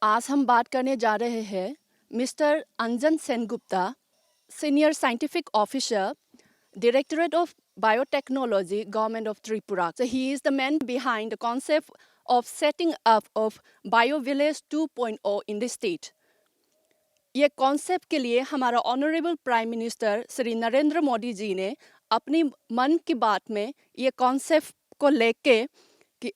आज हम बात करने जा रहे हैं mister Anjan Sengupta, senior scientific officer, Directorate of Biotechnology, Government of Tripura. So he is the man behind the concept of setting up of BioVillage 2.0 in the state. ये concept के लिए हमारा honourable prime minister Shri Narendra Modi ji ने अपनी मन की बात में ये कॉन्सेप्ट को लेके कि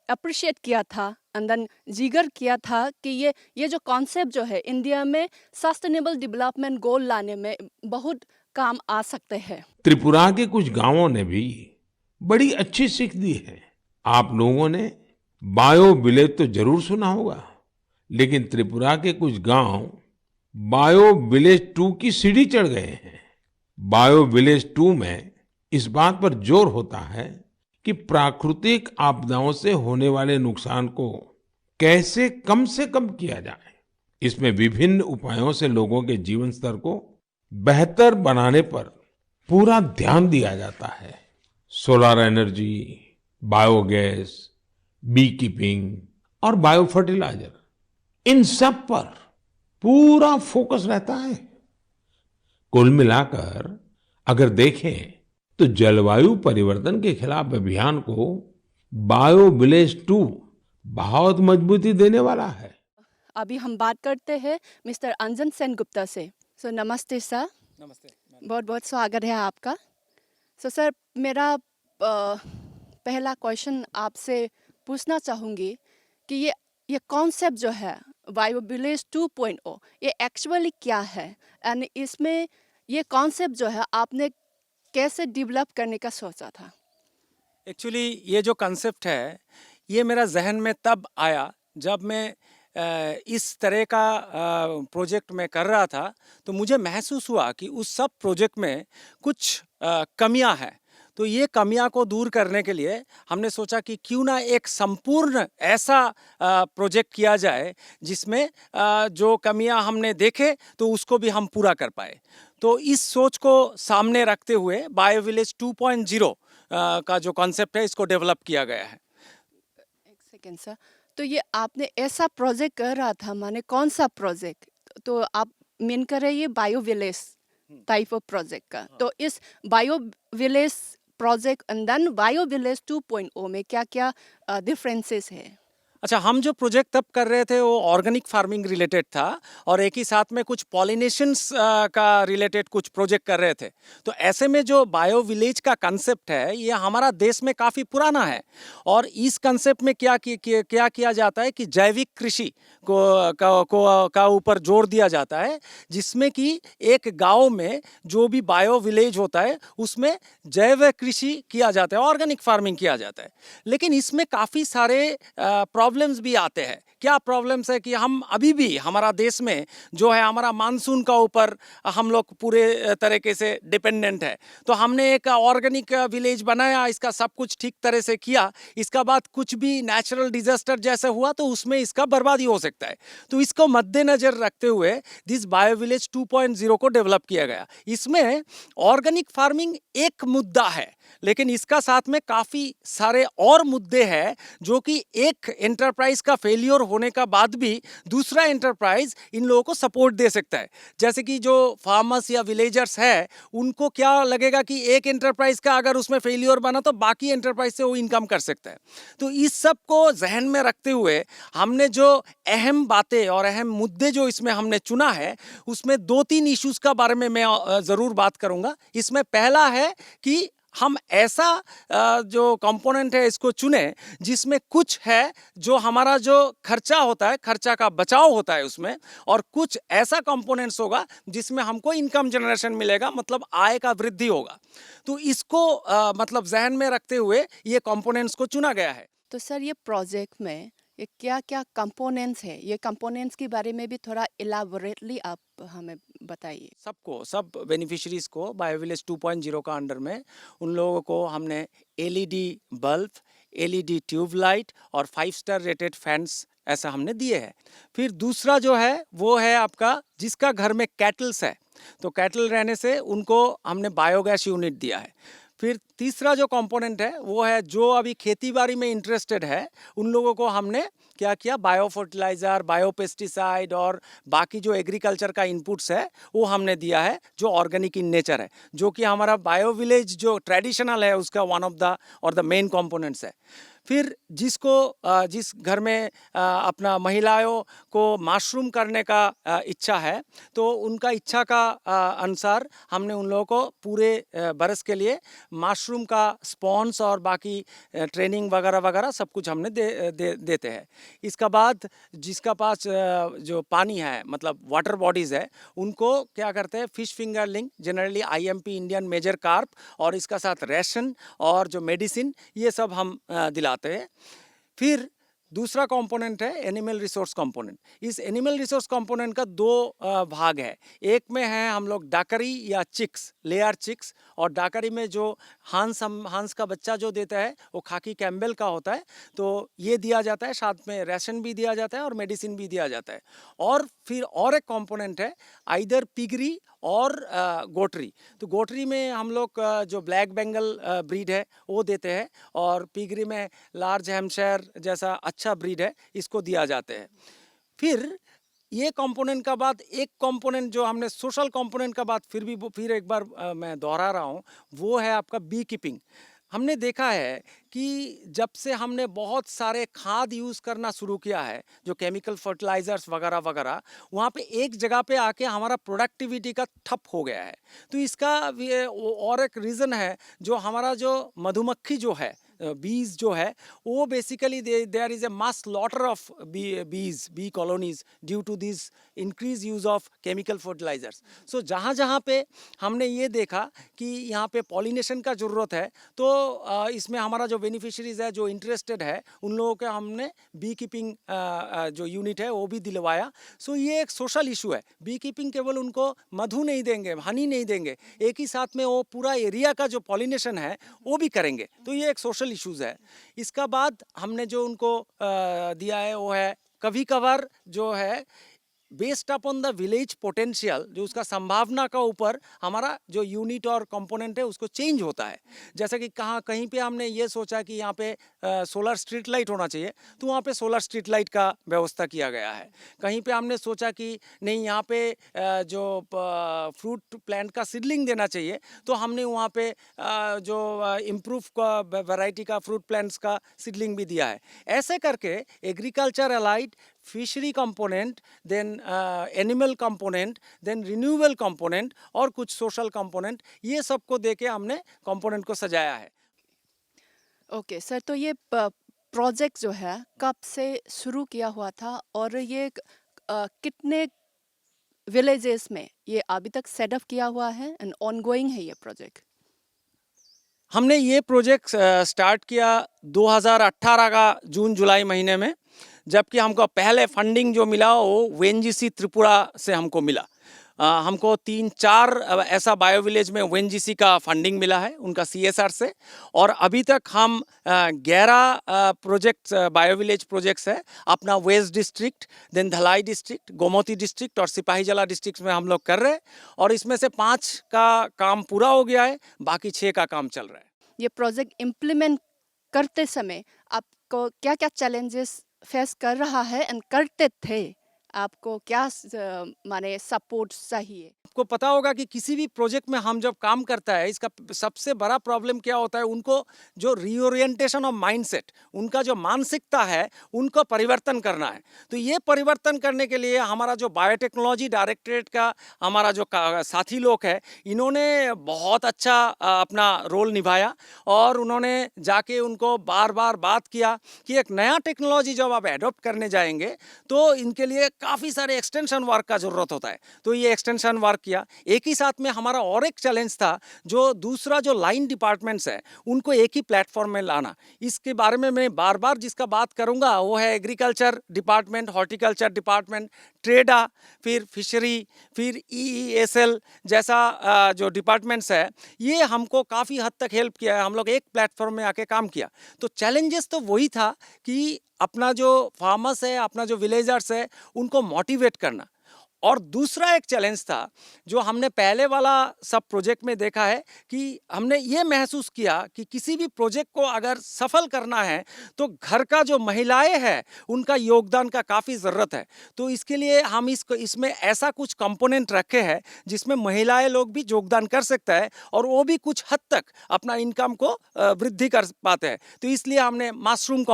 अप्रिशिएट किया था, अंदर जिगर किया था कि ये जो कॉन्सेप्ट जो है इंडिया में सस्टेनेबल डेवलपमेंट गोल लाने में बहुत काम आ सकते हैं। त्रिपुरा के कुछ गांवों ने भी बड़ी अच्छी सीख दी है। आप लोगों ने बायो विलेज तो जरूर सुना होगा, लेकिन त्रिपुरा के कुछ गांव बायो विलेज 2 की सीढ़ी चढ़ गए हैं। बायो विलेज 2 में इस बात पर जोर होता है कि प्राकृतिक आपदाओं से होने वाले नुकसान को कैसे कम से कम किया जाए। इसमें विभिन्न उपायों से लोगों के जीवन स्तर को बेहतर बनाने पर पूरा ध्यान दिया जाता है। Solar energy, biogas, bee keeping और बायो फर्टिलाइजर, इन सब पर पूरा फोकस रहता है। कुल मिलाकर अगर देखें तो जलवायु परिवर्तन के खिलाफ अभियान को बायो विलेज 2 बहुत मजबूती देने वाला है। अभी हम बात करते हैं मिस्टर अंजन सेनगुप्ता से। सो नमस्ते सर। नमस्ते। बहुत बहुत स्वागत है आपका। सर, मेरा पहला क्वेश्चन आपसे पूछना चाहूँगी कि ये कॉन्सेप्ट जो है बायो विलेज 2.0 ये एक्चुअली क्या है, एंड इसमें ये कॉन्सेप्ट जो है आपने कैसे डेवलप करने का सोचा था? एक्चुअली ये जो कंसेप्ट है ये मेरा जहन में तब आया जब मैं इस तरह का प्रोजेक्ट में कर रहा था, तो मुझे महसूस हुआ कि उस सब प्रोजेक्ट में कुछ कमियां हैं। तो ये कमियां को दूर करने के लिए हमने सोचा कि क्यों ना एक संपूर्ण ऐसा प्रोजेक्ट किया जाए जिसमें जो कमियां हमने देखे तो उसको भी हम पूरा कर पाए। तो इस सोच को सामने रखते हुए बायो विलेज 2.0 का जो कॉन्सेप्ट है इसको डेवलप किया गया है। एक सेकेंड सर, तो ये आपने ऐसा प्रोजेक्ट कर रहा था, माने कौन सा प्रोजेक्ट? तो आप मीन कर रहे हैं ये bio village type of project का। तो इस bio village project and then bio village 2.0 में क्या क्या डिफरेंसेस है? अच्छा, हम जो प्रोजेक्ट तब कर रहे थे वो ऑर्गेनिक फार्मिंग रिलेटेड था और एक ही साथ में कुछ पॉलिनेशंस का रिलेटेड कुछ प्रोजेक्ट कर रहे थे। तो ऐसे में जो बायो विलेज का कंसेप्ट है ये हमारा देश में काफ़ी पुराना है और इस कंसेप्ट में क्या किया जाता है कि जैविक कृषि का ऊपर जोर दिया जाता है, जिसमें कि एक गाँव में जो भी बायो विलेज होता है उसमें जैव कृषि किया जाता है, ऑर्गेनिक फार्मिंग किया जाता है। लेकिन इसमें काफ़ी सारे प्रॉब्लम्स भी आते हैं। क्या प्रॉब्लम्स है कि हम अभी भी हमारा देश में जो है हमारा मानसून का ऊपर हम लोग पूरे तरीके से डिपेंडेंट है। तो हमने एक ऑर्गेनिक विलेज बनाया, इसका सब कुछ ठीक तरह से किया, इसका बाद कुछ भी नेचुरल डिजास्टर जैसे हुआ तो उसमें इसका बर्बादी हो सकता है। तो इसको मद्देनजर रखते हुए दिस बायो विलेज 2.0 को डेवलप किया गया। इसमें ऑर्गेनिक फार्मिंग एक मुद्दा है, लेकिन इसका साथ में काफ़ी सारे और मुद्दे हैं जो कि एक एंटरप्राइज का फेलियर होने का बाद भी दूसरा एंटरप्राइज इन लोगों को सपोर्ट दे सकता है। जैसे कि जो फार्मर्स या विलेजर्स है उनको क्या लगेगा कि एक एंटरप्राइज का अगर उसमें फेलियर बना तो बाकी एंटरप्राइज से वो इनकम कर सकता है। तो इस सब को जहन में रखते हुए हमने जो अहम बातें और अहम मुद्दे जो इसमें हमने चुना है उसमें 2-3 इश्यूज का बारे में मैं ज़रूर बात करूँगा। इसमें पहला है कि हम ऐसा जो कंपोनेंट है इसको चुने जिसमें कुछ है जो हमारा जो खर्चा होता है, खर्चा का बचाव होता है उसमें, और कुछ ऐसा कंपोनेंट्स होगा जिसमें हमको इनकम जनरेशन मिलेगा, मतलब आय का वृद्धि होगा। तो इसको मतलब जहन में रखते हुए ये कंपोनेंट्स को चुना गया है। तो सर, ये प्रोजेक्ट में ये क्या क्या कंपोनेंट्स है, ये कंपोनेंट्स के बारे में भी थोड़ा इलाबोरेटली आप हमें बताइए। सब बेनिफिशरीज को बायो विलेज 2.0 का अंडर में उन लोगों को हमने एलईडी बल्ब, एलईडी ट्यूबलाइट और 5 स्टार रेटेड फैंस ऐसा हमने दिए हैं। फिर दूसरा जो है वो है आपका जिसका घर में कैटल्स है, तो कैटल रहने से उनको हमने बायोगैस यूनिट दिया है। फिर तीसरा जो कंपोनेंट है वो है जो अभी खेती बाड़ी में इंटरेस्टेड है उन लोगों को हमने क्या किया, बायो फर्टिलाइज़र, बायो पेस्टिसाइड और बाकी जो एग्रीकल्चर का इनपुट्स है वो हमने दिया है जो ऑर्गेनिक इन नेचर है, जो कि हमारा बायो विलेज जो ट्रेडिशनल है उसका वन ऑफ द और द मेन कंपोनेंट्स है। फिर जिस घर में अपना महिलाओं को मशरूम करने का इच्छा है तो उनका इच्छा का अनुसार हमने उन लोगों को पूरे बरस के लिए मशरूम का स्पॉन्स और बाकी ट्रेनिंग वगैरह वगैरह सब कुछ हमने देते हैं। इसका बाद जिसका पास जो पानी है मतलब वाटर बॉडीज़ है उनको क्या करते हैं, fish fingerling generally IMP Indian major carp और इसका साथ रेशन और जो मेडिसिन ये सब हम दिलाते हैं। फिर दूसरा कंपोनेंट है एनिमल रिसोर्स कंपोनेंट। इस एनिमल रिसोर्स कंपोनेंट का दो भाग है। एक में है हम लोग डाकरी या चिक्स, लेयर चिक्स, और डाकरी में जो हंस का बच्चा जो देता है वो खाकी कैम्बेल का होता है, तो ये दिया जाता है, साथ में राशन भी दिया जाता है और मेडिसिन भी दिया जाता है। और फिर और एक कंपोनेंट है आइदर पिगरी और गोटरी। तो गोटरी में हम लोग जो ब्लैक बंगाल ब्रीड है वो देते हैं और पिगरी में लार्ज हैम्पशायर जैसा अच्छा ब्रीड है, इसको दिया जाते हैं। फिर ये कंपोनेंट का बाद एक कंपोनेंट जो हमने सोशल कंपोनेंट का बाद फिर एक बार मैं दोहरा रहा हूँ, वो है आपका बी कीपिंग। हमने देखा है कि जब से हमने बहुत सारे खाद यूज़ करना शुरू किया है, जो केमिकल फर्टिलाइज़र्स वगैरह वगैरह, वहाँ पे एक जगह पे आके हमारा प्रोडक्टिविटी का ठप हो गया है। तो इसका और एक रीज़न है, जो हमारा जो मधुमक्खी जो है, बीज जो है, वो basically there is a mass slaughter of bee colonies due to this increase use of chemical fertilizers. So जहाँ जहाँ पे हमने ये देखा कि यहाँ पे पॉलिनेशन का ज़रूरत है, तो इसमें हमारा जो बेनिफिशरीज है, जो इंटरेस्टेड है, उन लोगों के हमने बी कीपिंग जो यूनिट है वो भी दिलवाया। सो ये एक सोशल इशू है। बी कीपिंग केवल उनको मधु नहीं देंगे, हनी नहीं देंगे, एक ही साथ में वो पूरा एरिया का जो पॉलिनेशन है वो भी करेंगे। तो ये एक सोशल इश्यूज़ है। इसका बाद हमने जो उनको दिया है वो है कभी कभार जो है based upon the village potential, जो उसका संभावना का ऊपर हमारा जो यूनिट और कंपोनेंट है उसको चेंज होता है। जैसे कि कहीं पे हमने ये सोचा कि यहाँ पे सोलर स्ट्रीट लाइट होना चाहिए, तो वहाँ पे सोलर स्ट्रीट लाइट का व्यवस्था किया गया है। कहीं पे हमने सोचा कि नहीं यहाँ पे जो फ्रूट प्लांट का सीडलिंग देना चाहिए, तो हमने वहाँ पे जो इम्प्रूव का वैरायटी का फ्रूट प्लांट्स का सीडलिंग भी दिया है। ऐसे करके agriculture allied, fishery component, then animal component, then renewable component और कुछ सोशल कंपोनेंट, ये सब को देके हमने कंपोनेंट को सजाया है। ओके सर, तो ये प्रोजेक्ट जो है कब से शुरू किया हुआ था और ये कितने विलेजेस में ये अभी तक सेटअप किया हुआ है एंड ऑनगोइंग है ये प्रोजेक्ट? हमने ये प्रोजेक्ट स्टार्ट किया 2018 का जून जुलाई महीने में, जबकि हमको पहले फंडिंग जो मिला वो ओएनजीसी त्रिपुरा से हमको मिला। हमको 3-4 ऐसा बायो विलेज में ओएनजीसी का फंडिंग मिला है उनका सीएसआर से, और अभी तक हम 11 प्रोजेक्ट्स, बायो विलेज प्रोजेक्ट्स है अपना वेस्ट डिस्ट्रिक्ट, देन धलाई डिस्ट्रिक्ट, गोमती डिस्ट्रिक्ट और सिपाहीजला डिस्ट्रिक्ट में हम लोग कर रहे हैं, और इसमें से 5 का काम पूरा हो गया है, बाकी 6 का काम चल रहा है। ये प्रोजेक्ट इम्प्लीमेंट करते समय आपको क्या क्या चैलेंजेस फेस कर रहा है एंड करते थे, आपको क्या माने सपोर्ट चाहिए? आपको पता होगा कि किसी भी प्रोजेक्ट में हम जब काम करता है, इसका सबसे बड़ा प्रॉब्लम क्या होता है, उनको जो रीओरिएंटेशन ऑफ माइंडसेट, उनका जो मानसिकता है उनको परिवर्तन करना है। तो ये परिवर्तन करने के लिए हमारा जो बायोटेक्नोलॉजी डायरेक्टरेट का हमारा जो साथी लोग है, इन्होंने बहुत अच्छा अपना रोल निभाया, और उन्होंने जाके उनको बार बार बात किया कि एक नया टेक्नोलॉजी जब आप एडॉप्ट करने जाएंगे तो इनके लिए काफ़ी सारे एक्सटेंशन वर्क का ज़रूरत होता है। तो ये एक्सटेंशन वर्क किया। एक ही साथ में हमारा और एक चैलेंज था, जो दूसरा जो लाइन डिपार्टमेंट्स है उनको एक ही प्लेटफॉर्म में लाना। इसके बारे में मैं बार बार जिसका बात करूंगा वो है एग्रीकल्चर डिपार्टमेंट, हॉर्टिकल्चर डिपार्टमेंट, ट्रेडा, फिर फिशरी, फिर EESL जैसा जो डिपार्टमेंट्स है, ये हमको काफ़ी हद तक हेल्प किया है। हम लोग एक प्लेटफॉर्म में आके काम किया। तो चैलेंजेस तो वही था कि अपना जो फार्मर्स है, अपना जो विलेजर्स है, उनको मोटिवेट करना, और दूसरा एक चैलेंज था जो हमने पहले वाला सब प्रोजेक्ट में देखा है कि हमने ये महसूस किया कि किसी भी प्रोजेक्ट को अगर सफल करना है तो घर का जो महिलाएं हैं उनका योगदान का काफ़ी ज़रूरत है। तो इसके लिए हम इसमें ऐसा कुछ कंपोनेंट रखे हैं जिसमें महिलाएं लोग भी योगदान कर सकता है और वो भी कुछ हद तक अपना इनकम को वृद्धि कर पाते हैं। तो इसलिए हमने मशरूम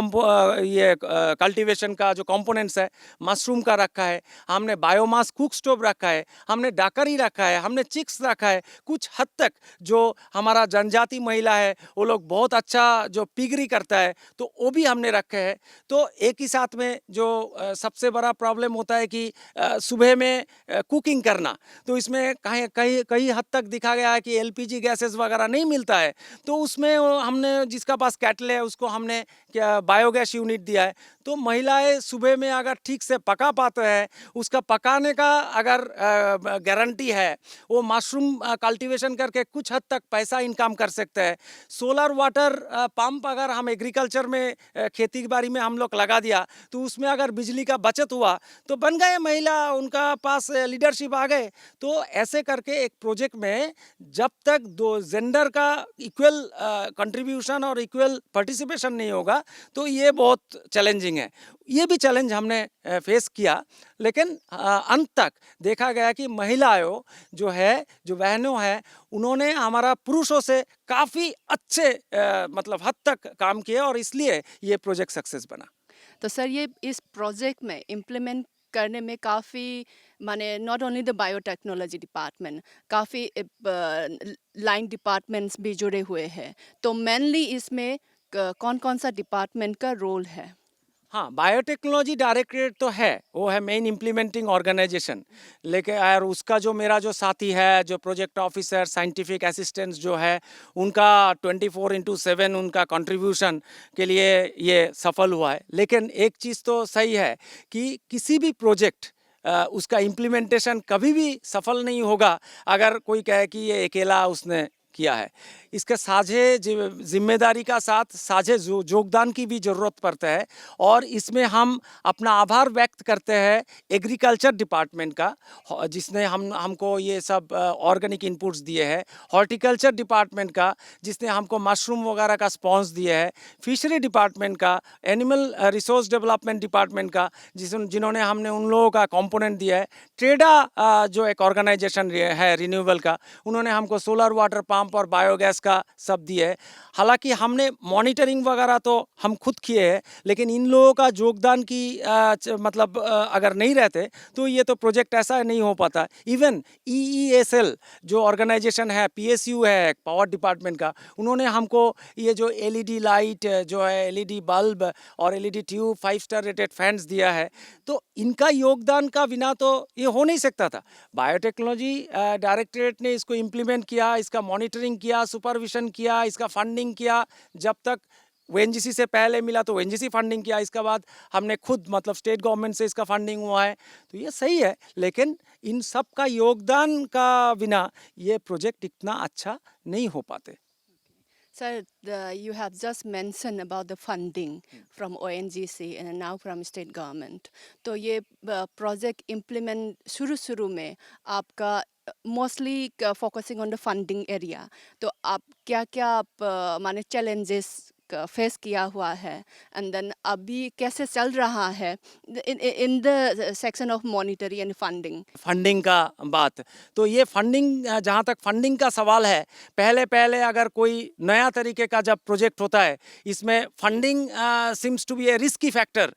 ये कल्टीवेशन का जो कंपोनेंट्स है मशरूम का रखा है, हमने बायोमास कुक स्टोव रखा है, हमने डाकरी रखा है, हमने चिक्स रखा है। कुछ हद तक जो हमारा जनजाति महिला है वो लोग बहुत अच्छा जो पिगरी करता है तो वो भी हमने रखे हैं। तो एक ही साथ में जो सबसे बड़ा प्रॉब्लम होता है कि सुबह में कुकिंग करना, तो इसमें कई हद तक दिखा गया है कि एलपीजी गैसेस वगैरह नहीं मिलता है। तो उसमें हमने जिसका पास कैटल है उसको हमने बायोगैस यूनिट दिया है। तो महिलाएं सुबह में अगर ठीक से पका पाते हैं, उसका पकाने का अगर गारंटी है, वो मशरूम कल्टीवेशन करके कुछ हद तक पैसा इनकम कर सकते हैं। सोलर वाटर पंप अगर हम एग्रीकल्चर में खेती बाड़ी में हम लोग लगा दिया तो उसमें अगर बिजली का बचत हुआ तो बन गए महिला, उनका पास लीडरशिप आ गए। तो ऐसे करके एक प्रोजेक्ट में जब तक दो जेंडर का इक्वल कंट्रीब्यूशन और इक्वल पार्टिसिपेशन नहीं होगा तो ये बहुत चैलेंजिंग है। ये भी चैलेंज हमने फेस किया, लेकिन अंत तक देखा गया कि महिलाओं जो है, जो बहनों हैं, उन्होंने हमारा पुरुषों से काफ़ी अच्छे मतलब हद तक काम किया और इसलिए ये प्रोजेक्ट सक्सेस बना। तो सर ये इस प्रोजेक्ट में इम्प्लीमेंट करने में काफ़ी माने not only the biotechnology department, काफ़ी लाइन डिपार्टमेंट्स भी जुड़े हुए हैं। तो मेनली इसमें कौन कौन सा डिपार्टमेंट का रोल है? हाँ, बायोटेक्नोलॉजी डायरेक्टरेट तो है, वो है मेन इम्प्लीमेंटिंग ऑर्गेनाइजेशन। लेकिन और उसका जो मेरा जो साथी है, जो प्रोजेक्ट ऑफिसर, साइंटिफिक असिस्टेंट्स जो है, उनका 24/7 उनका कंट्रीब्यूशन के लिए ये सफल हुआ है। लेकिन एक चीज़ तो सही है कि किसी भी प्रोजेक्ट उसका इम्प्लीमेंटेशन कभी भी सफल नहीं होगा अगर कोई कहे कि ये अकेला उसने किया है। इसके साझे जिम्मेदारी का साथ साझे योगदान की भी ज़रूरत पड़ता है और इसमें हम अपना आभार व्यक्त करते हैं एग्रीकल्चर डिपार्टमेंट का, जिसने हमको ये सब ऑर्गेनिक इनपुट्स दिए हैं, हॉर्टिकल्चर डिपार्टमेंट का जिसने हमको मशरूम वगैरह का स्पॉन्स दिए है, फिशरी डिपार्टमेंट का, एनिमल रिसोर्स डेवलपमेंट डिपार्टमेंट का जिन्होंने हमने उन लोगों का कंपोनेंट दिया है, ट्रेडा जो एक ऑर्गेनाइजेशन है रिन्यूएबल का, उन्होंने हमको सोलर वाटर पंप और बायोगैस का सब दिए है। हालांकि हमने मॉनिटरिंग वगैरह तो हम खुद किए हैं, लेकिन इन लोगों का योगदान की मतलब अगर नहीं रहते तो ये तो प्रोजेक्ट ऐसा नहीं हो पाता। इवन EESL जो ऑर्गेनाइजेशन है, PSU है पावर डिपार्टमेंट का, उन्होंने हमको ये जो LED लाइट जो है, LED बल्ब और LED tube 5 star rated fans दिया है। तो इनका योगदान का बिना तो ये हो नहीं सकता था। बायोटेक्नोलॉजी डायरेक्टरेट ने इसको इम्प्लीमेंट किया, इसका मॉनिटरिंग किया, सुपरविजन किया, इसका फंडिंग किया। जब तक ONGC से पहले मिला तो ONGC फंडिंग किया, इसके बाद हमने खुद मतलब स्टेट गवर्नमेंट से इसका फंडिंग हुआ है। तो ये सही है, लेकिन इन सब का योगदान का बिना ये प्रोजेक्ट इतना अच्छा नहीं हो पाते। Sir, you have just mentioned about the funding from ONGC and now from state government. तो ये प्रोजेक्ट इम्प्लीमेंट शुरू में आपका mostly focusing on the funding area, तो आप क्या आप माने चैलेंजेस फेस किया हुआ है एंड देन अभी कैसे चल रहा है in the section of monetary and funding का बात, तो ये फंडिंग, जहाँ तक फंडिंग का सवाल है, पहले अगर कोई नया तरीके का जब प्रोजेक्ट होता है, इसमें funding seems to be a risky factor.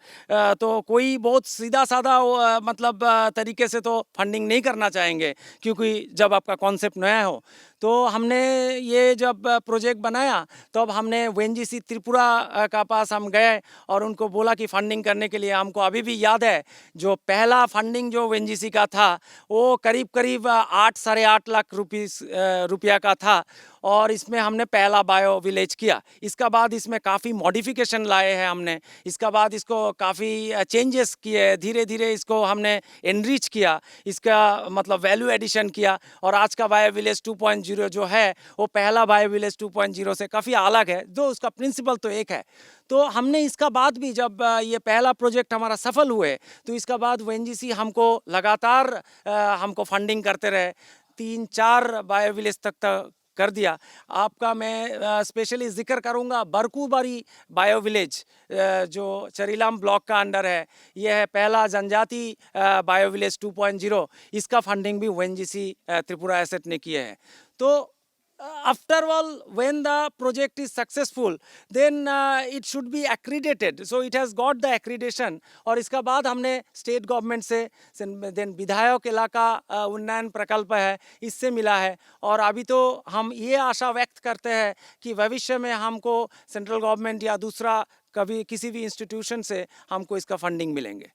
तो कोई बहुत सीधा साधा मतलब तरीके से तो फंडिंग नहीं करना चाहेंगे, क्योंकि जब आपका कॉन्सेप्ट नया हो। तो हमने ये जब प्रोजेक्ट बनाया तब हमने ONGC त्रिपुरा का पास हम गए और उनको बोला कि फंडिंग करने के लिए। हमको अभी भी याद है जो पहला फंडिंग जो ONGC का था वो करीब 8 साढ़े 8 लाख रुपया का था। और इसमें हमने पहला बायो विलेज किया। इसका बाद इसमें काफ़ी मॉडिफिकेशन लाए हैं हमने। इसका बाद इसको काफ़ी चेंजेस किए, धीरे धीरे इसको हमने एनरिच किया, इसका मतलब वैल्यू एडिशन किया। और आज का बायो विलेज 2.0 जो है वो पहला बायो विलेज 2.0 से काफ़ी अलग है, जो उसका प्रिंसिपल तो एक है। तो हमने इसका बाद भी जब ये पहला प्रोजेक्ट हमारा सफल हुए तो इसका बाद ओएनजीसी हमको लगातार हमको फंडिंग करते रहे, 3-4 बायो विलेज तक कर दिया। आपका मैं स्पेशली जिक्र करूंगा बरकूबारी बायो विलेज, जो चरीलाम ब्लॉक का अंडर है। यह है पहला जनजाति बायो विलेज 2.0। इसका फंडिंग भी ओएनजीसी त्रिपुरा एसेट ने किए हैं। तो after all, when the project is successful, then it should be accredited, so it has got the accreditation। और इसका बाद हमने स्टेट गवर्नमेंट से देन विधायक इलाका उन्नयन प्रकल्प है, इससे मिला है। और अभी तो हम ये आशा व्यक्त करते हैं कि भविष्य में हमको सेंट्रल गवर्नमेंट या दूसरा कभी किसी भी इंस्टीट्यूशन से हमको इसका फंडिंग मिलेंगे।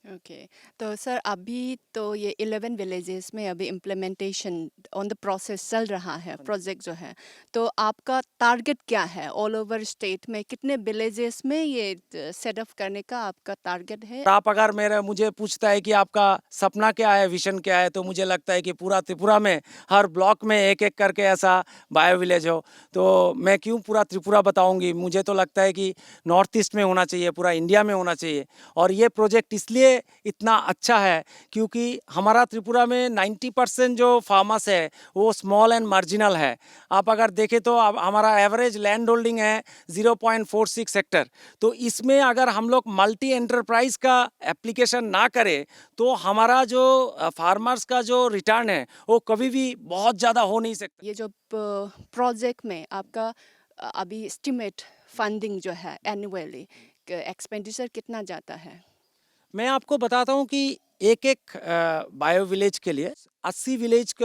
ओके तो सर अभी तो ये 11 विलेजेस में अभी इम्प्लीमेंटेशन ऑन द प्रोसेस चल रहा है प्रोजेक्ट जो है, तो आपका टारगेट क्या है ऑल ओवर स्टेट में? कितने विलेजेस में ये सेटअप करने का आपका टारगेट है? आप अगर मुझे पूछता है कि आपका सपना क्या है, विजन क्या है, तो मुझे लगता है कि पूरा त्रिपुरा में हर ब्लॉक में एक एक करके ऐसा बायो विलेज हो। तो मैं क्यों पूरा त्रिपुरा बताऊंगी, मुझे तो लगता है कि नॉर्थ ईस्ट में होना चाहिए, पूरा इंडिया में होना चाहिए। और ये प्रोजेक्ट इसलिए इतना अच्छा है क्योंकि हमारा त्रिपुरा में 90% जो फार्मर्स है वो स्मॉल एंड मार्जिनल है। आप अगर देखें तो अब हमारा एवरेज लैंड होल्डिंग है 0.46 हेक्टर। तो इसमें अगर हम लोग मल्टी एंटरप्राइज का एप्लीकेशन ना करें तो हमारा जो फार्मर्स का जो रिटर्न है वो कभी भी बहुत ज़्यादा हो नहीं सकता। ये जो प्रोजेक्ट में आपका अभी एस्टिमेट फंडिंग जो है एनुअली एक्सपेंडिचर कितना जाता है? मैं आपको बताता हूँ कि एक एक बायो विलेज के लिए 80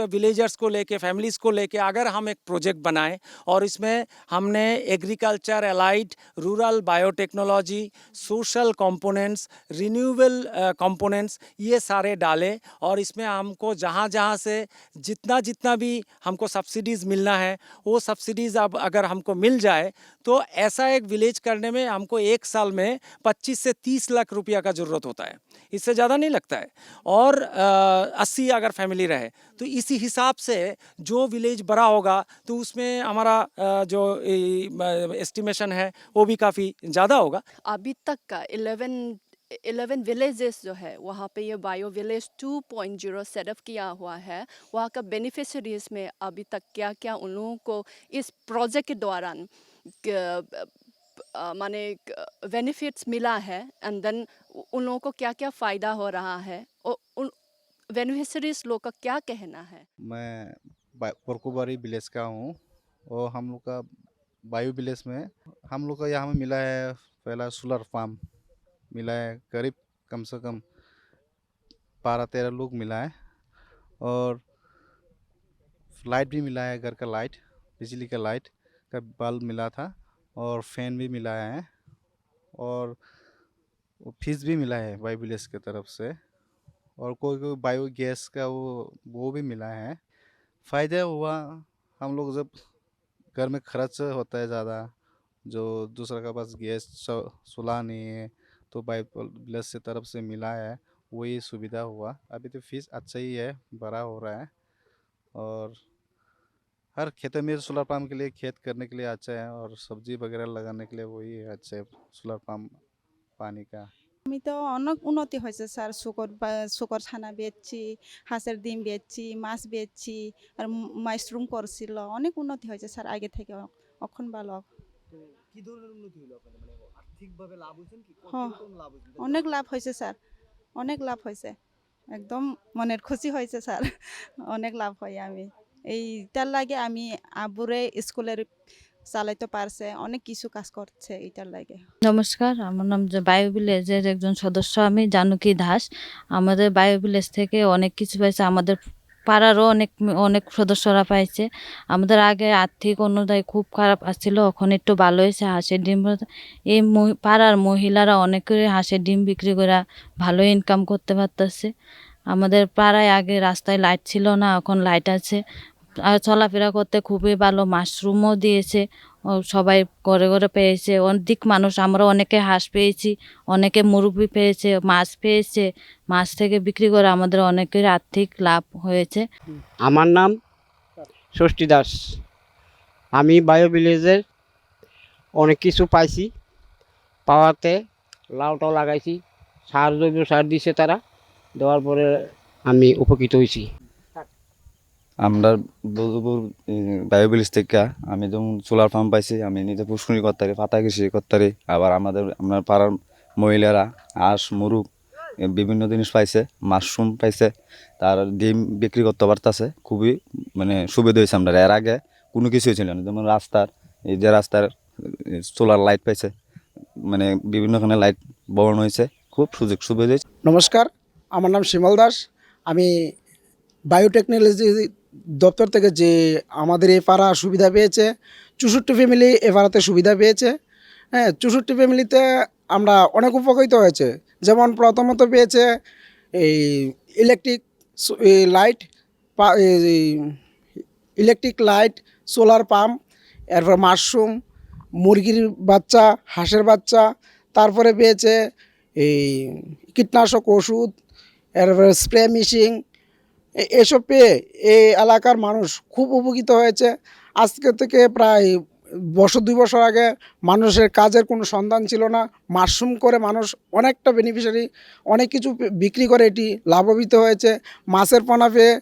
विलेजर्स को लेके, फैमिलीज को लेके अगर हम एक प्रोजेक्ट बनाएं और इसमें हमने agriculture allied, rural biotechnology, social components, renewable components ये सारे डालें और इसमें हमको जहाँ जहाँ से जितना भी हमको सब्सिडीज़ मिलना है वो सब्सिडीज़ अब अगर हमको मिल जाए तो ऐसा एक विलेज करने में हमको एक साल में 25 से 30 लाख रुपया का ज़रूरत होता है, इससे ज़्यादा नहीं लगता है। और 80 अगर फैमिली रहे तो इसी हिसाब से जो विलेज बड़ा होगा तो उसमें हमारा जो एस्टिमेशन है वो भी काफ़ी ज़्यादा होगा। अभी तक का 11 विलेजेस जो है वहाँ पे ये बायो विलेज 2.0 सेटअप किया हुआ है। वहाँ का बेनिफिशरीज में अभी तक क्या क्या उन लोगों को इस प्रोजेक्ट के दौरान माने बेनिफिट्स मिला है, एंड देन उन लोगों को क्या क्या फ़ायदा हो रहा है और उन बेनिफिशरीज लोग का क्या कहना है? मैं बरकूबारी विलेज का हूँ और हम लोग का बायो विलेज में हम लोग का यहाँ में मिला है पहला सोलर फार्म मिला है, करीब कम से कम 12-13 लोग मिला है। और लाइट भी मिला है, घर का लाइट, बिजली का लाइट का बल्ब मिला था और फैन भी मिला है और फीस भी मिला है बायो विलेज की तरफ से। और कोई बायो गैस का वो भी मिला है। फ़ायदा हुआ हम लोग जब घर में खर्च होता है ज़्यादा, जो दूसरा के पास गैस चूल्हा नहीं है तो बायो विलेज से तरफ से मिला है, वही सुविधा हुआ। अभी तो फीस अच्छा ही है, बड़ा हो रहा है। और हर खेतों में सोलर पंप के लिए, खेत करने के लिए अच्छा है और सब्जी वगैरह लगाने के लिए वही अच्छा है सोलर पंप पानी का। আমি তো অনেক উন্নতি হয়েছে স্যার, শুকর ছানা বেচছি, হাঁসের ডিম বেচছি, মাছ বেচছি, আর মাশরুম করছিল, অনেক উন্নতি হয়েছে স্যার আগে থেকে, এখন ভালো। তো কি ধরনের উন্নতি হলো আপনাদের, মানে আর্থিকভাবে লাভ হয়েছেন কি, হ্যাঁ, কিরকম লাভ হয়েছে? অনেক লাভ হয়েছে স্যার, অনেক লাভ হয়েছে, একদম মনের খুশি হয়েছে স্যার। অনেক লাভ হয় আমি এইটার লাগে, আমি আব্বুরে স্কুলের চালাইতে পারছে, অনেক কিছু কাজ করছে এইটার লাগে। নমস্কার, আমার নাম বায়ো ভিলেজের একজন সদস্য আমি জানকী দাস। আমাদের বায়ো ভিলেজ থেকে অনেক কিছু পাইছে, আমাদের পাড়ারও অনেক সদস্যরা পাইছে। আমাদের আগে আর্থিক অনুদায় খুব খারাপ আসছিল, এখন একটু ভালো হয়েছে। হাঁসের ডিম এই পাড়ার মহিলারা অনেক করে হাঁসের ডিম বিক্রি করে ভালো ইনকাম করতে পারতেছে। আমাদের পাড়ায় আগে রাস্তায় লাইট ছিল না, এখন লাইট আছে। আর চলাফেরা করতে খুবই ভালো, মাশরুমও দিয়েছে, ও সবাই ঘরে ঘরে পেয়েছে, অধিক মানুষ, আমরা অনেকে হাঁস পেয়েছি, অনেকে মুরগি পেয়েছে, মাছ পেয়েছে, মাছ থেকে বিক্রি করে আমাদের অনেকের আর্থিক লাভ হয়েছে। আমার নাম ষষ্ঠী দাস। আমি বায়ো ভিলেজের অনেক কিছু পাইছি, পাওয়াতে লাউটাও লাগাইছি, জৈব সার দিছে তারা, দেওয়ার পরে আমি উপকৃত হয়েছি। আমরা বলবো বায়ো ভিলেজ থেকে আমি যেমন সোলার পাম্প পাইছি, আমি নিজে পুষ্করি করতে পারি, পাতা কৃষি করতে পারি। আবার আপনার পাড়ার মহিলারা হাঁস মুরগ বিভিন্ন জিনিস পাইছে, মাশরুম পাইছে, তার ডিম বিক্রি করতে পারতেছে। খুবই মানে সুবিধা হয়েছে। আমরা এর আগে কোনো কিছুই ছিল না, যেমন এই যে রাস্তার সোলার লাইট পাইছে, মানে বিভিন্নখানে লাইট বহন হয়েছে, খুব সুযোগ সুবিধা হয়েছে। নমস্কার, আমার নাম শিমল দাস। আমি বায়োটেকনোলজি দপ্তর থেকে যে আমাদের এই পাড়া সুবিধা পেয়েছে, 64 ফ্যামিলি এ পাড়াতে সুবিধা পেয়েছে। হ্যাঁ, 64 ফ্যামিলিতে আমরা অনেক উপকৃত হয়েছে। যেমন প্রথমত পেয়েছে এই electric light, electric light, solar pump, এরপর মাশরুম, মুরগির বাচ্চা, হাঁসের বাচ্চা, তারপরে পেয়েছে এই কীটনাশক ওষুধ, এরপরে স্প্রে মেশিন। এসব পেয়ে এই এলাকার মানুষ খুব উপকৃত হয়েছে। আজকে থেকে প্রায় 2 বছর আগে মানুষের কাজের কোনো সন্ধান ছিল না। মাশরুম করে মানুষ অনেকটা বেনিফিশিয়ারি, অনেক কিছু বিক্রি করে এটি লাভবিত হয়েছে। মাছের পোনা পেয়ে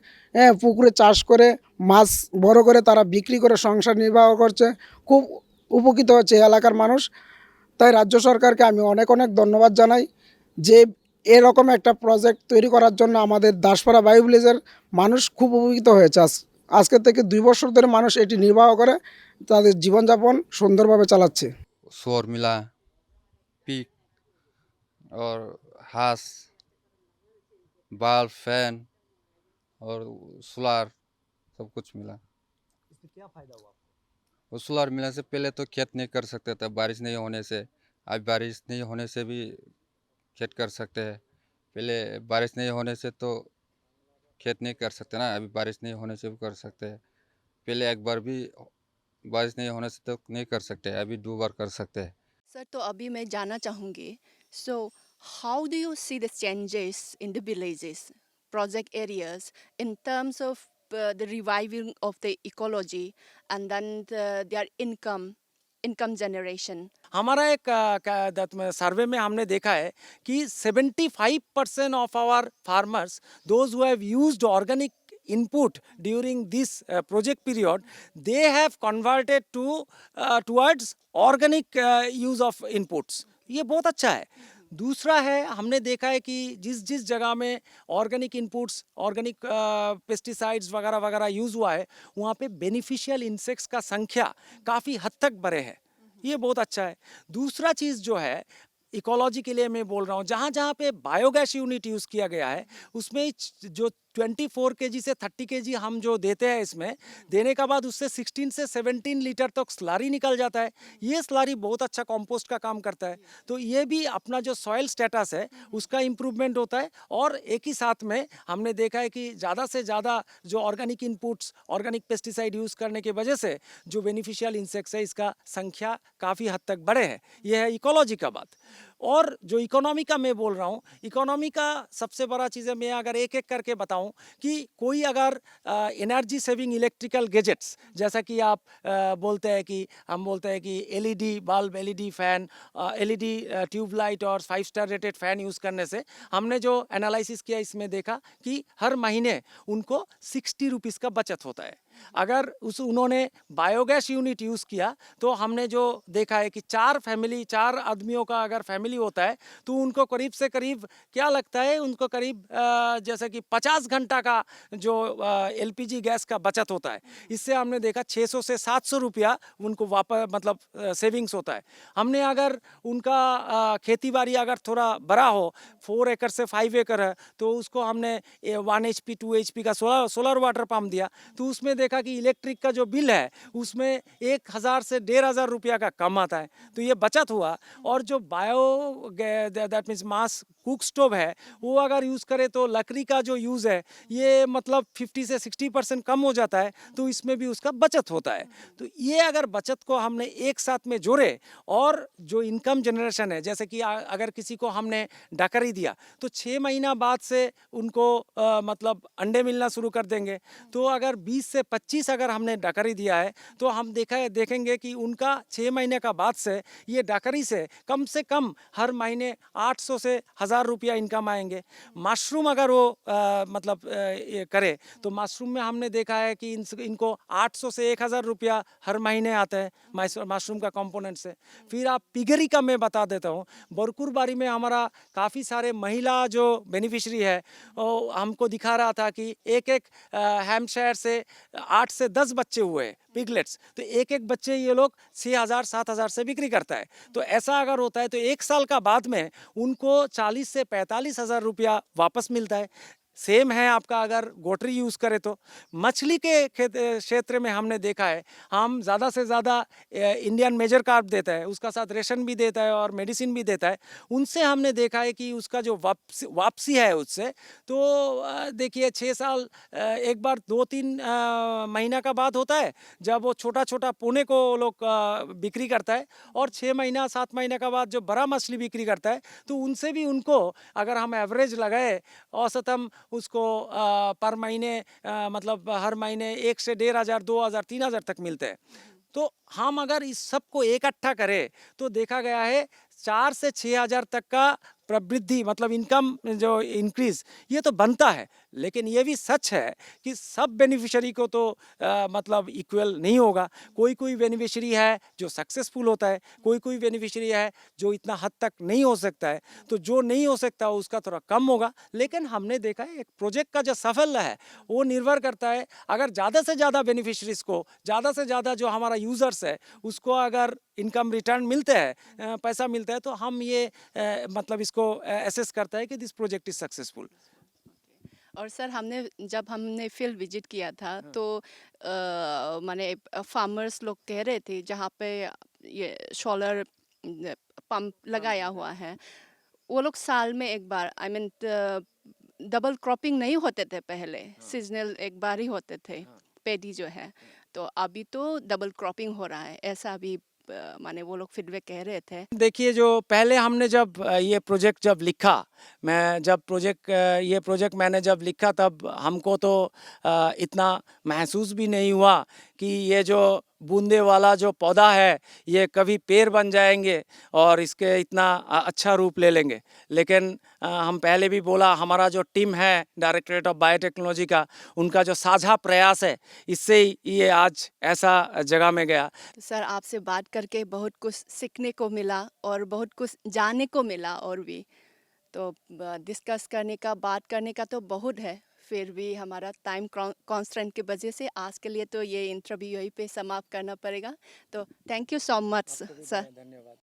পুকুরে চাষ করে মাছ বড় করে তারা বিক্রি করে সংসার নির্বাহ করছে। খুব উপকৃত হচ্ছে এই এলাকার মানুষ। তাই রাজ্য সরকারকে আমি অনেক অনেক ধন্যবাদ জানাই যে এরকম একটা প্রজেক্ট তৈরি করার জন্য আমাদের দাসপাড়া বায়ো ভিলেজের মানুষ খুব উপকৃত হয়েছে। আজকে থেকে 2 বছর ধরে মানুষ এটি নির্বাহ করে তাদের জীবনযাপন সুন্দরভাবে চালাচ্ছে। सुअर मिला, पिग और हांस, बल्ब, फैन और सोलार, सब कुछ मिला। इसमें क्या फायदा हुआ आपको? वो सोलार मिलने से पहले तो खेत नहीं कर सकते थे, बारिश नहीं होने से। आज बारिश नहीं होने से भी खेत कर सकते हैं। पहले बारिश नहीं होने से तो खेत नहीं कर सकते ना, अभी बारिश नहीं होने से भी कर सकते हैं। पहले एक बार भी बारिश नहीं होने से तो नहीं कर सकते, अभी 2 बार कर सकते हैं। सर, तो अभी मैं जानना चाहूँगी, so how do you see the changes in the villages, project areas, in terms of the reviving of the ecology and then their income generation? हमारा एक सर्वे में हमने देखा है कि 75% of our farmers, those who have used organic input during this project period, they have converted towards organic use of inputs. ये बहुत अच्छा है। दूसरा है, हमने देखा है कि जिस जगह में ऑर्गेनिक इनपुट्स, ऑर्गेनिक पेस्टिसाइड्स वगैरह वगैरह यूज़ हुआ है, वहाँ पे बेनिफिशियल इंसेक्ट्स का संख्या काफ़ी हद तक बढ़े है। ये बहुत अच्छा है। दूसरा चीज़ जो है इकोलॉजी के लिए मैं बोल रहा हूँ, जहाँ जहाँ पे बायोगैस यूनिट यूज़ किया गया है, उसमें जो 24 kg से 30 kg हम जो देते हैं, इसमें देने का बाद उससे 16 से 17 लीटर तक स्लरी निकल जाता है। ये स्लरी बहुत अच्छा कंपोस्ट का काम करता है। तो ये भी अपना जो सॉइल स्टेटस है उसका इम्प्रूवमेंट होता है। और एक ही साथ में हमने देखा है कि ज़्यादा से ज़्यादा जो organic inputs, organic pesticide use करने की वजह से जो बेनिफिशियल इंसेक्ट्स है, इसका संख्या काफ़ी हद तक बढ़े है। ये है इकोलॉजी का बात। और जो इकोनॉमी का मैं बोल रहा हूँ, इकोनॉमी का सबसे बड़ा चीज़ है, मैं अगर एक एक करके बताऊँ कि कोई अगर एनर्जी सेविंग इलेक्ट्रिकल गैजेट्स, जैसा कि आप बोलते हैं कि हम बोलते हैं कि LED bulb, LED fan, LED tubelight और 5 स्टार रेटेड फ़ैन यूज़ करने से हमने जो एनालिसिस किया, इसमें देखा कि हर महीने उनको 60 रुपीज़ का बचत होता है। अगर उन्होंने बायोगैस यूनिट यूज़ किया तो हमने जो देखा है कि 4 आदमियों का अगर फैमिली होता है तो उनको करीब से करीब क्या लगता है, उनको करीब जैसे कि 50 घंटा का जो एलपीजी गैस का बचत होता है। इससे हमने देखा 600 से 700 रुपया उनको वापस मतलब सेविंग्स होता है। हमने अगर उनका खेती बाड़ी अगर थोड़ा बड़ा हो, 4 एकड़ से 5 एकड़ है, तो उसको हमने 1 HP 2 HP का सोलर वाटर पंप दिया, तो उसमें देखा कि इलेक्ट्रिक का जो बिल है उसमें 1000 से 1500 रुपया का कम आता है। तो ये बचत हुआ। और जो bio that means mass cook stove है वो अगर यूज़ करें तो लकड़ी का जो यूज़ है ये मतलब 50 से 60% कम हो जाता है, तो इसमें भी उसका बचत होता है। तो ये अगर बचत को हमने एक साथ में जोड़े और जो इनकम जनरेशन है, जैसे कि अगर किसी को हमने डकरी दिया तो 6 महीना बाद से उनको मतलब अंडे मिलना शुरू कर देंगे। तो अगर 20 से 25 अगर हमने डकरी दिया है तो हम देखेंगे कि उनका 6 महीने का बाद से ये डकरी से कम हर महीने 800 से 1000 रुपया इनकम आएंगे। मशरूम अगर वो मतलब ये करे तो मशरूम में हमने देखा है कि इनको 800 से 1000 रुपया हर महीने आता है मशरूम का कंपोनेंट से। फिर आप पिगरी का मैं बता देता हूँ, बरकुर बारी में हमारा काफ़ी सारे महिला जो बेनिफिशरी है वो हमको दिखा रहा था कि एक हैम्पशायर से 8 से 10 बच्चे हुए पिगलेट्स, तो एक बच्चे ये लोग 6000 7000 से बिक्री करता है। तो ऐसा अगर होता है तो 1 साल का बाद में उनको 40 से 45 हजार रुपया वापस मिलता है। सेम है आपका अगर गोटरी यूज़ करें तो। मछली के क्षेत्र में हमने देखा है हम ज़्यादा से ज़्यादा इंडियन मेजर कार्प देता है, उसका साथ रेशन भी देता है और मेडिसिन भी देता है। उनसे हमने देखा है कि उसका जो वापसी है उससे तो देखिए 6 साल एक बार 2-3 महीना का बाद होता है जब वो छोटा छोटा पुणे को लोग बिक्री करता है, और 6 महीना 7 महीने का बाद जो बड़ा मछली बिक्री करता है तो उनसे भी उनको अगर हम एवरेज लगाए औसतम उसको पर महीने मतलब हर महीने 1 से 1500 2000 3000 तक मिलते हैं। तो हम अगर इस सब को इकट्ठा करें तो देखा गया है 4 से 6000 तक का प्रवृद्धि मतलब इनकम जो इंक्रीज ये तो बनता है। लेकिन ये भी सच है कि सब बेनिफिशियरी को तो मतलब इक्वल नहीं होगा। कोई बेनिफिशियरी है जो सक्सेसफुल होता है, कोई बेनिफिशियरी है जो इतना हद तक नहीं हो सकता है। तो जो नहीं हो सकता उसका थोड़ा कम होगा। लेकिन हमने देखा है एक प्रोजेक्ट का जो सफल है वो निर्भर करता है अगर ज़्यादा से ज़्यादा बेनिफिशरीज को, ज़्यादा से ज़्यादा जो हमारा यूज़र्स है उसको अगर इनकम रिटर्न मिलते हैं, पैसा मिलता है, तो हम ये मतलब इसको एसेस करता है कि दिस प्रोजेक्ट इज सक्सेसफुल। और सर जब हमने फील्ड विजिट किया था तो माने फार्मर्स लोग कह रहे थे जहाँ पे ये सोलर पंप लगाया हुआ है वो लोग साल में एक बार डबल क्रॉपिंग नहीं होते थे पहले, सीजनल एक बार ही होते थे पेडी जो है, तो अभी तो डबल क्रॉपिंग हो रहा है, ऐसा भी माने वो लोग फीडबैक कह रहे थे। देखिए जो पहले हमने जब ये प्रोजेक्ट जब लिखा, ये प्रोजेक्ट मैंने जब लिखा तब हमको तो इतना महसूस भी नहीं हुआ कि ये जो बूंदे वाला जो पौधा है ये कभी पेड़ बन जाएंगे और इसके इतना अच्छा रूप ले लेंगे। लेकिन हम पहले भी बोला हमारा जो टीम है डायरेक्टरेट ऑफ बायोटेक्नोलॉजी का, उनका जो साझा प्रयास है इससे ही ये आज ऐसा जगह में गया। तो सर आपसे बात करके बहुत कुछ सीखने को मिला और बहुत कुछ जानने को मिला, और भी तो डिस्कस करने का, बात करने का तो बहुत है, फिर भी हमारा टाइम कॉन्स्टेंट की वजह से आज के लिए तो ये इंटरव्यू यहीं पे समाप्त करना पड़ेगा। तो thank you so much sir. धन्यवाद।